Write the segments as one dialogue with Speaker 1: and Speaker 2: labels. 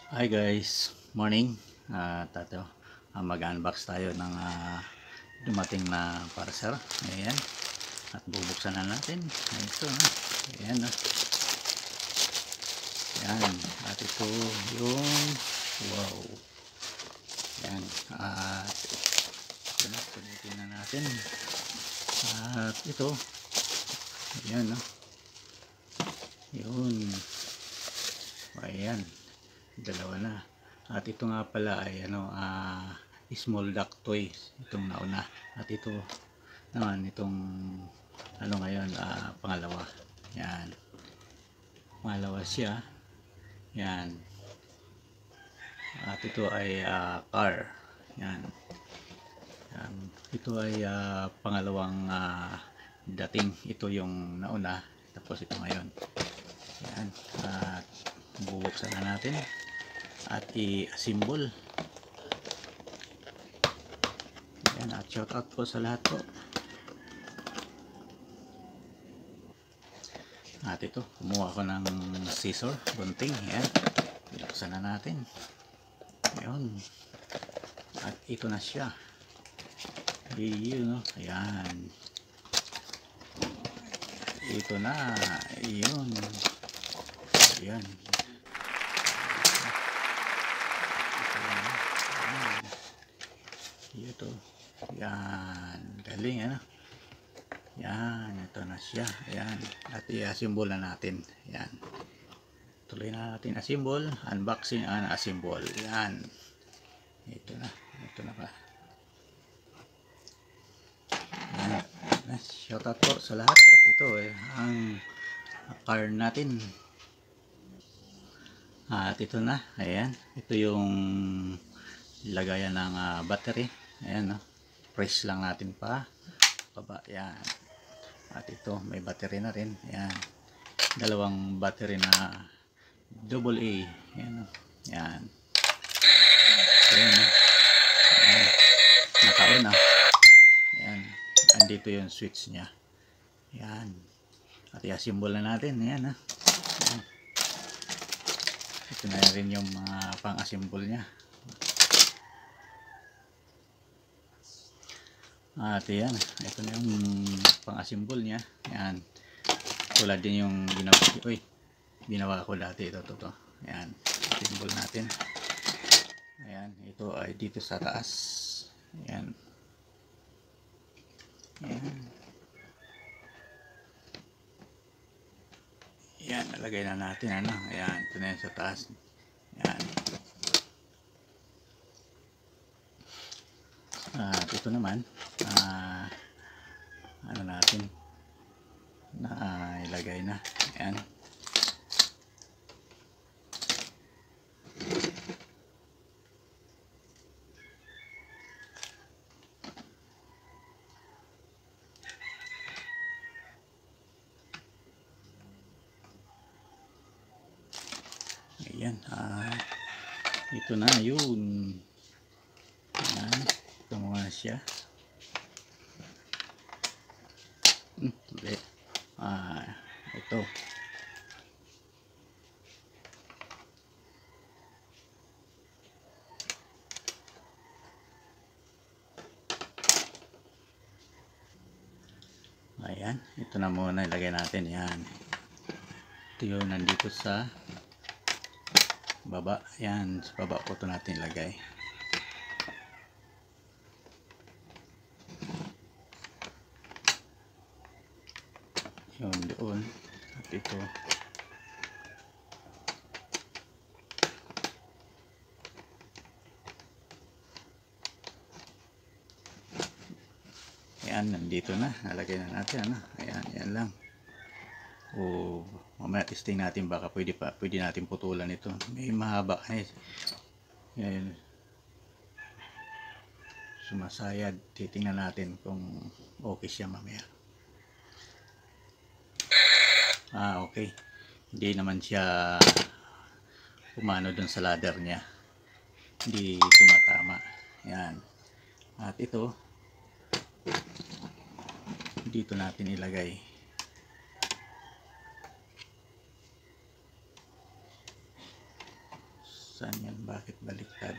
Speaker 1: Hi guys, morning. Tato, mag-unbox tayo ng dumating na parcel. Ayan, at bubuksan na natin. Ito, ayan, ayan, at ito yung wow. Ayan, at ito na, tinitingnan natin. At ito, ayan, yun, ayan, dalawa na. At ito nga pala ay small duck toys itong nauna, at ito naman itong ngayon, pangalawa. Yan, pangalawa siya. Yan, at ito ay car. Yan, yan. Ito ay pangalawang dating. Ito yung nauna, tapos ito ngayon. Yan, at bubuksan na natin at i-assemble. Yan, at shout out po sa lahat po. At ito, kumuha ko ng scissor, gunting. Yan, buksan na natin. Ayun, at ito na siya. Yun, ayan, ito na, yun, ayan, ito, yan, galing, yan, ito na siya. Ayan, at i-assemble na natin. Yan, tuloy na natin assemble, unboxing and assemble. Yan, ito na pa. Yan, shoutout po sa lahat. At ito ang car natin. At ito na, ayan, ito yung lagayan ng battery. Ayan, press lang natin pa baba. Yan, at ito may battery na rin. Yan, dalawang battery na AA. Yan, yan, ayan, ayan, naka-on na. Ayan, andito yung switch nya. Yan, at i-assemble na natin. Ayan, ayan. Ito na rin yung mga pang-assemble nya. At yan, ito na yung pang-assemble nya. Yan, tulad din yung ginawa ko dati. Ito. Ayan, assemble natin. Ayan, ito ay dito sa taas. Ayan, ayan, yan, nalagay na natin. Ayan, ito na yan sa taas. Ayan, at ito naman natin na ilagay na. Ayan, ayan, ito na yun. Ayan, ito muna siya. Ito, ayan, ito na muna ilagay natin. Yan, ito yung nandito sa baba. Yan, sa baba po ito natin ilagay. Yun, doon. At ito, ayan, nandito na. Nalagay na natin. Ayan, yan lang. O mamaya testing natin, baka pwede natin putulan ito. May mahaba yan, sumasayad. Titingnan natin kung okay siya mamaya. Okay, hindi naman siya umano dun sa ladder nya, hindi tumatama. Yan, at ito dito natin ilagay. Saan yan? Bakit baliktad?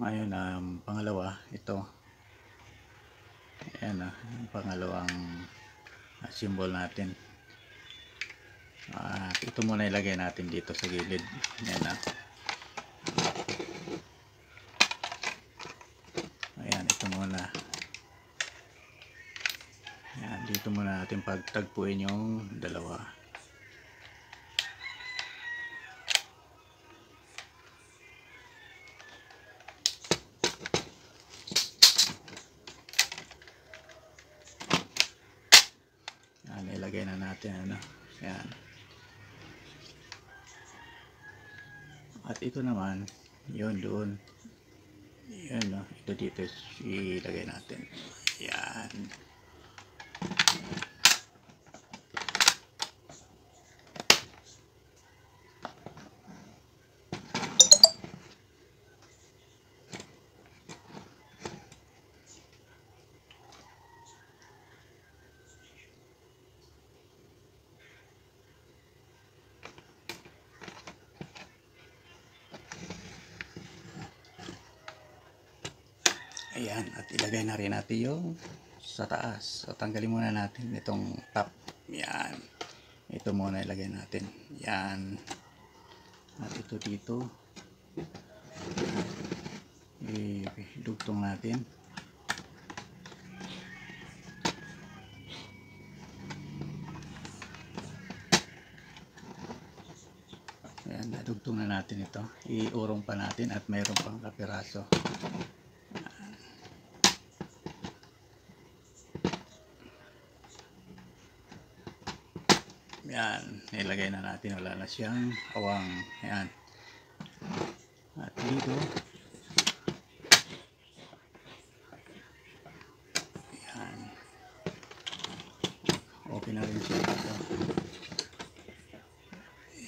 Speaker 1: Ngayon, pangalawa, ito. Ayan yung pangalawang symbol natin. Ito muna ilagay natin dito sa gilid. Ayan Ayan, ito muna. Ayan, dito muna natin pagtagpuin yung dalawa. Ayan, ilagay na natin Ayan. At ito naman, yun doon. Yan ito dito ilagay natin. Yan. Ayan, at ilagay na rin natin yung sa taas. So, tanggalin muna natin itong top. Yan. Ito muna ilagay natin. Yan. At ito dito. Idugtong natin. Ayan, nadugtong na natin ito. Iurong pa natin at mayroon pang kapiraso. Yan, nilagay na natin, wala na siyang awang. Yan. At dito, yan. Okay na rin siya dito.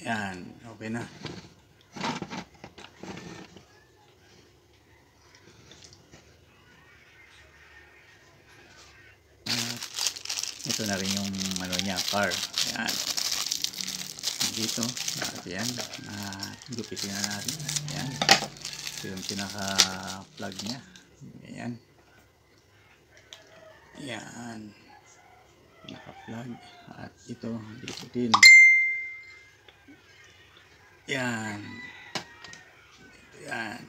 Speaker 1: Yan, okay na. At ito na rin yung niya, car. Yan. Dito, yan. Gupitin na natin. Yan. Ito yung pinaka-plug niya. Yan. Yan. Pinaka-plug. At ito, dito din. Yan. Yan.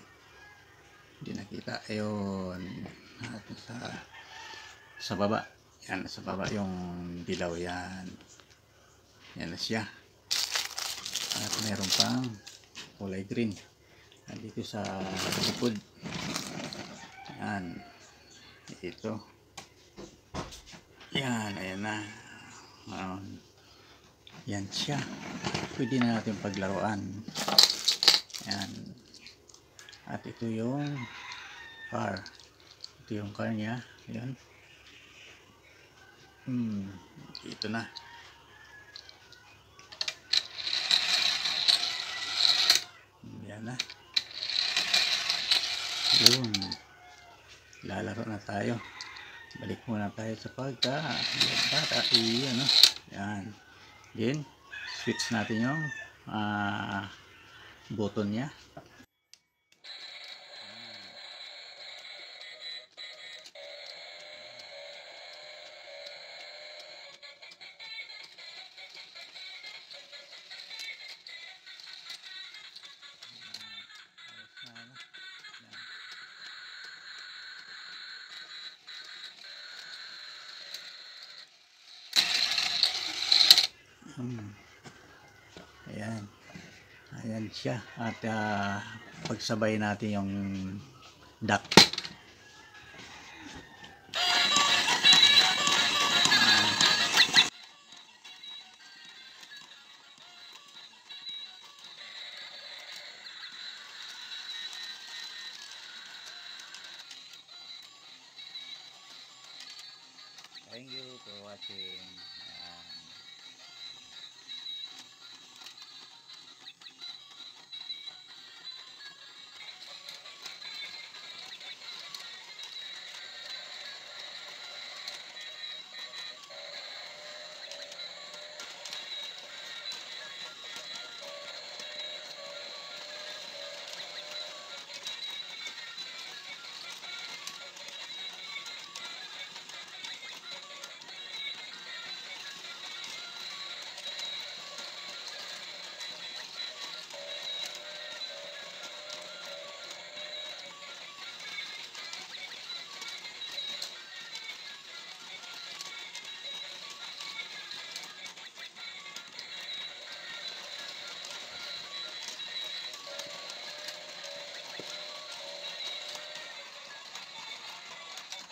Speaker 1: Hindi nakita. Ayun. At sa baba. Yan. Sa baba yung dilaw. Yan. Yan na siya. At meron pang kulay green. Dito sa likod. Yan. Ito. Yan. Ayan na. Yan siya. Pwede na natin paglaruan. Yan. At ito yung car. Ito yung car niya. Yan. Ito na. Yan na. Yun. Lalaro na tayo. Balik muna tayo sa bata. Yan. Then, switch natin yung button niya. Ayan. Ayan siya. At pagsabay natin yung duck. Thank you for watching.